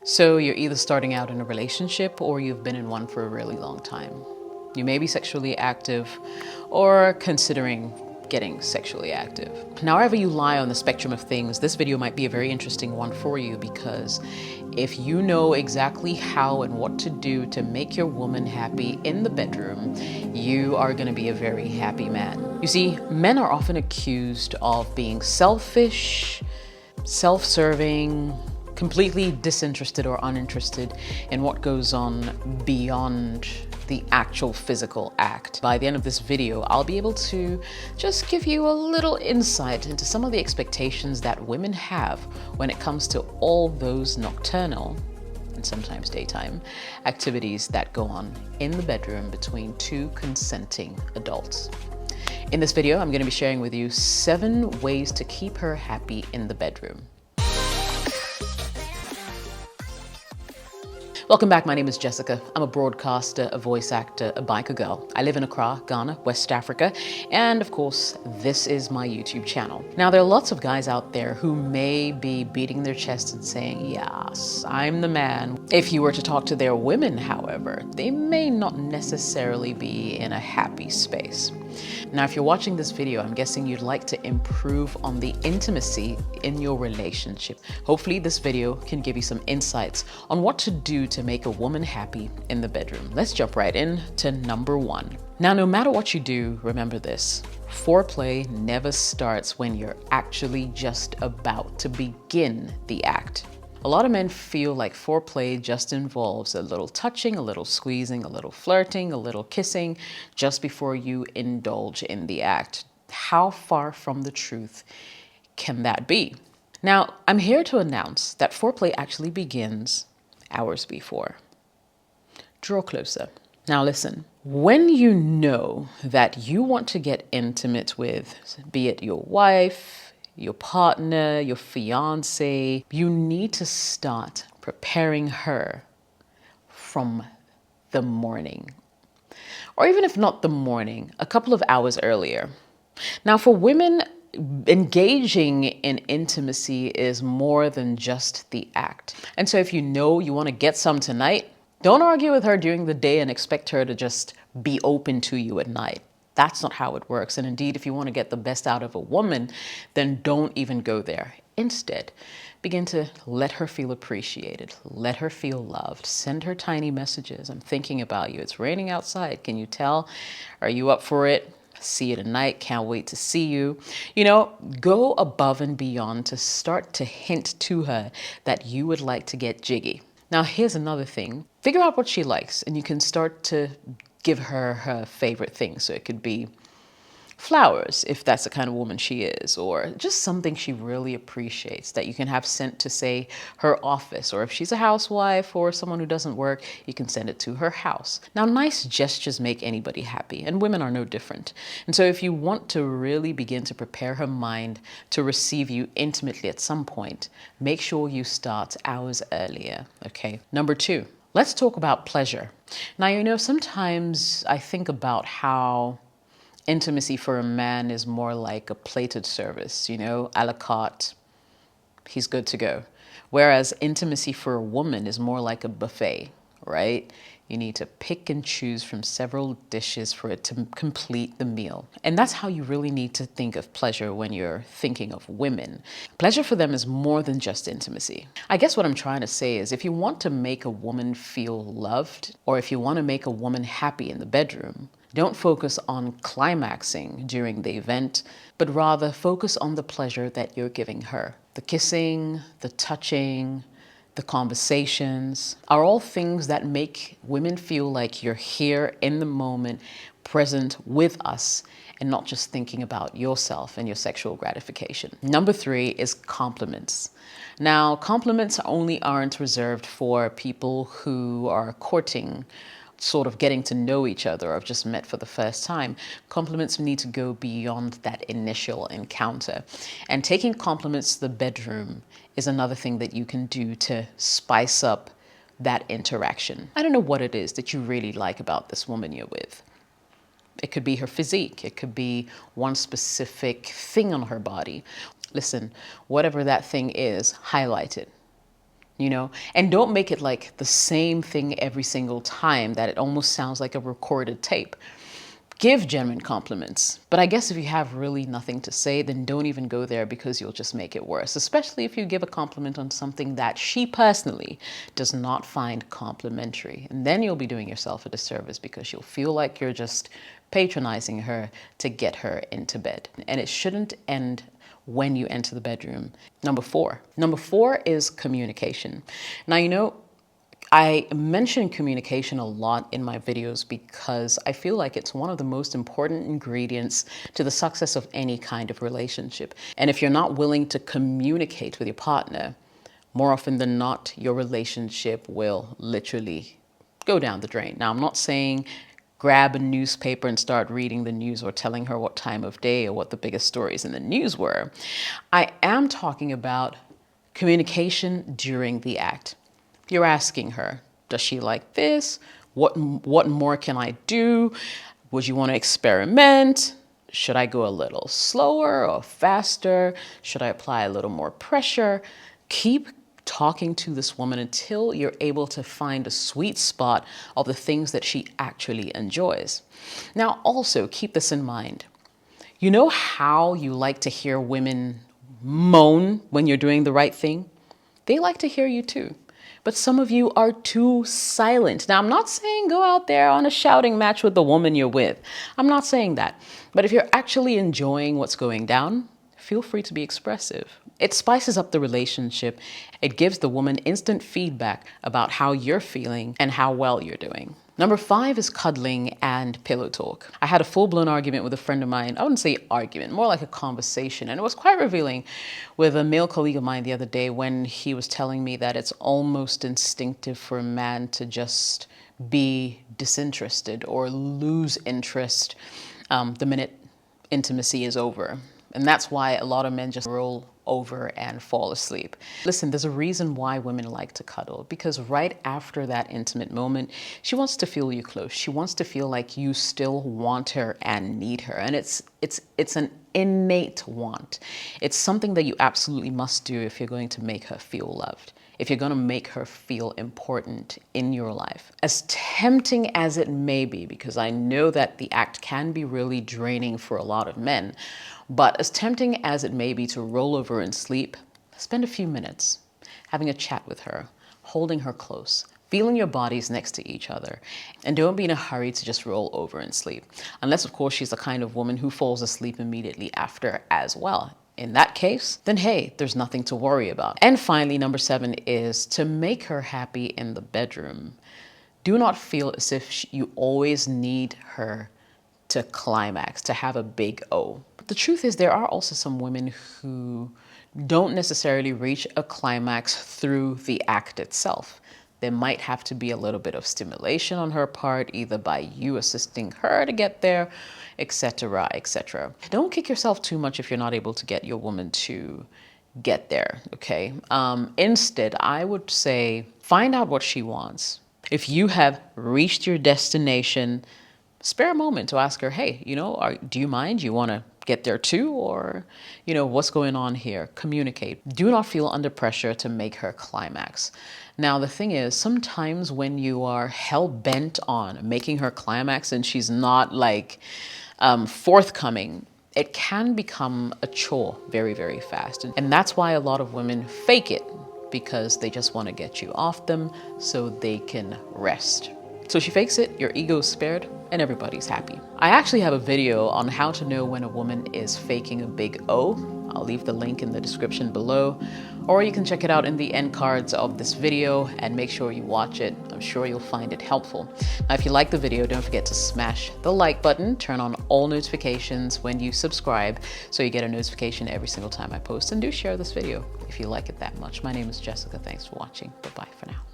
So you're either starting out in a relationship or you've been in one for a really long time. You may be sexually active or considering getting sexually active. Now, wherever you lie on the spectrum of things, this video might be a very interesting one for you, because if you know exactly how and what to do to make your woman happy in the bedroom, you are going to be a very happy man. You see, men are often accused of being selfish, self-serving, completely disinterested or uninterested in what goes on beyond the actual physical act. By the end of this video, I'll be able to just give you a little insight into some of the expectations that women have when it comes to all those nocturnal and sometimes daytime activities that go on in the bedroom between two consenting adults. In this video, I'm going to be sharing with you 7 ways to keep her happy in the bedroom. Welcome back. My name is Jessica. I'm a broadcaster, a voice actor, a biker girl. I live in Accra, Ghana, West Africa, and of course, this is my YouTube channel. Now, there are lots of guys out there who may be beating their chest and saying, yes, I'm the man. If you were to talk to their women, however, they may not necessarily be in a happy space. Now, if you're watching this video, I'm guessing you'd like to improve on the intimacy in your relationship. Hopefully, this video can give you some insights on what to do to make a woman happy in the bedroom. Let's jump right in to number 1. Now, no matter what you do, remember this: foreplay never starts when you're actually just about to begin the act. A lot of men feel like foreplay just involves a little touching, a little squeezing, a little flirting, a little kissing just before you indulge in the act. How far from the truth can that be? Now, I'm here to announce that foreplay actually begins hours before. Draw closer. Now listen, when you know that you want to get intimate with, be it your wife, your partner, your fiance, you need to start preparing her from the morning. Or even if not the morning, a couple of hours earlier. Now, for women, engaging in intimacy is more than just the act. And so if you know you want to get some tonight, don't argue with her during the day and expect her to just be open to you at night. That's not how it works. And indeed, if you want to get the best out of a woman, then don't even go there. Instead, begin to let her feel appreciated. Let her feel loved. Send her tiny messages. I'm thinking about you. It's raining outside. Can you tell? Are you up for it? See you tonight. Can't wait to see you. You know, go above and beyond to start to hint to her that you would like to get jiggy. Now, here's another thing. Figure out what she likes, and you can start to give her her favorite things. So it could be flowers, if that's the kind of woman she is, or just something she really appreciates that you can have sent to, say, her office. Or if she's a housewife or someone who doesn't work, you can send it to her house. Now, nice gestures make anybody happy, and women are no different. And so if you want to really begin to prepare her mind to receive you intimately at some point, make sure you start hours earlier, okay? Number 2, let's talk about pleasure. Now, you know, sometimes I think about how intimacy for a man is more like a plated service, you know, a la carte, he's good to go. Whereas intimacy for a woman is more like a buffet, right? You need to pick and choose from several dishes for it to complete the meal. And that's how you really need to think of pleasure when you're thinking of women. Pleasure for them is more than just intimacy. I guess what I'm trying to say is, if you want to make a woman feel loved, or if you want to make a woman happy in the bedroom, don't focus on climaxing during the event, but rather focus on the pleasure that you're giving her. The kissing, the touching, the conversations are all things that make women feel like you're here in the moment, present with us, and not just thinking about yourself and your sexual gratification. Number 3 is compliments. Now, compliments only aren't reserved for people who are courting, sort of getting to know each other, or have just met for the first time. Compliments need to go beyond that initial encounter. And taking compliments to the bedroom is another thing that you can do to spice up that interaction. I don't know what it is that you really like about this woman you're with. It could be her physique. It could be one specific thing on her body. Listen, whatever that thing is, highlight it. And don't make it like the same thing every single time that it almost sounds like a recorded tape. Give genuine compliments. But I guess if you have really nothing to say, then don't even go there, because you'll just make it worse, especially if you give a compliment on something that she personally does not find complimentary. And then you'll be doing yourself a disservice, because you'll feel like you're just patronizing her to get her into bed. And it shouldn't end when you enter the bedroom. Number four is communication. Now, I mention communication a lot in my videos because I feel like it's one of the most important ingredients to the success of any kind of relationship. And if you're not willing to communicate with your partner, more often than not, your relationship will literally go down the drain. Now, I'm not saying grab a newspaper and start reading the news or telling her what time of day or what the biggest stories in the news were. I am talking about communication during the act. You're asking her, does she like this? What more can I do? Would you want to experiment? Should I go a little slower or faster? Should I apply a little more pressure? Keep talking to this woman until you're able to find a sweet spot of the things that she actually enjoys. Now, also keep this in mind. You know how you like to hear women moan when you're doing the right thing? They like to hear you too. But some of you are too silent. Now, I'm not saying go out there on a shouting match with the woman you're with. I'm not saying that. But if you're actually enjoying what's going down, feel free to be expressive. It spices up the relationship. It gives the woman instant feedback about how you're feeling and how well you're doing. Number 5 is cuddling and pillow talk. I had a full-blown argument with a friend of mine. I wouldn't say argument, more like a conversation. And it was quite revealing with a male colleague of mine the other day when he was telling me that it's almost instinctive for a man to just be disinterested or lose interest the minute intimacy is over. And that's why a lot of men just roll over and fall asleep. Listen, there's a reason why women like to cuddle, because right after that intimate moment, she wants to feel you close. She wants to feel like you still want her and need her. And it's an innate want. It's something that you absolutely must do if you're going to make her feel loved, if you're going to make her feel important in your life. As tempting as it may be, because I know that the act can be really draining for a lot of men, but as tempting as it may be to roll over and sleep, spend a few minutes having a chat with her, holding her close, feeling your bodies next to each other, and don't be in a hurry to just roll over and sleep. Unless, of course, she's the kind of woman who falls asleep immediately after as well. In that case, then hey, there's nothing to worry about. And finally, number 7 is to make her happy in the bedroom. Do not feel as if you always need her to climax, to have a big O. But the truth is, there are also some women who don't necessarily reach a climax through the act itself. There might have to be a little bit of stimulation on her part, either by you assisting her to get there, etc., etc. Don't kick yourself too much if you're not able to get your woman to get there, okay? Instead, I would say find out what she wants. If you have reached your destination, spare a moment to ask her, hey, do you mind? You want to get there too? Or, what's going on here? Communicate. Do not feel under pressure to make her climax. Now, the thing is, sometimes when you are hell-bent on making her climax and she's not forthcoming, it can become a chore very, very fast. And that's why a lot of women fake it, because they just want to get you off them so they can rest. So she fakes it, your ego's spared, and everybody's happy. I actually have a video on how to know when a woman is faking a big O. I'll leave the link in the description below, or you can check it out in the end cards of this video and make sure you watch it. I'm sure you'll find it helpful. Now, if you like the video, don't forget to smash the like button, turn on all notifications when you subscribe so you get a notification every single time I post, and do share this video if you like it that much. My name is Jessica. Thanks for watching. Bye-bye for now.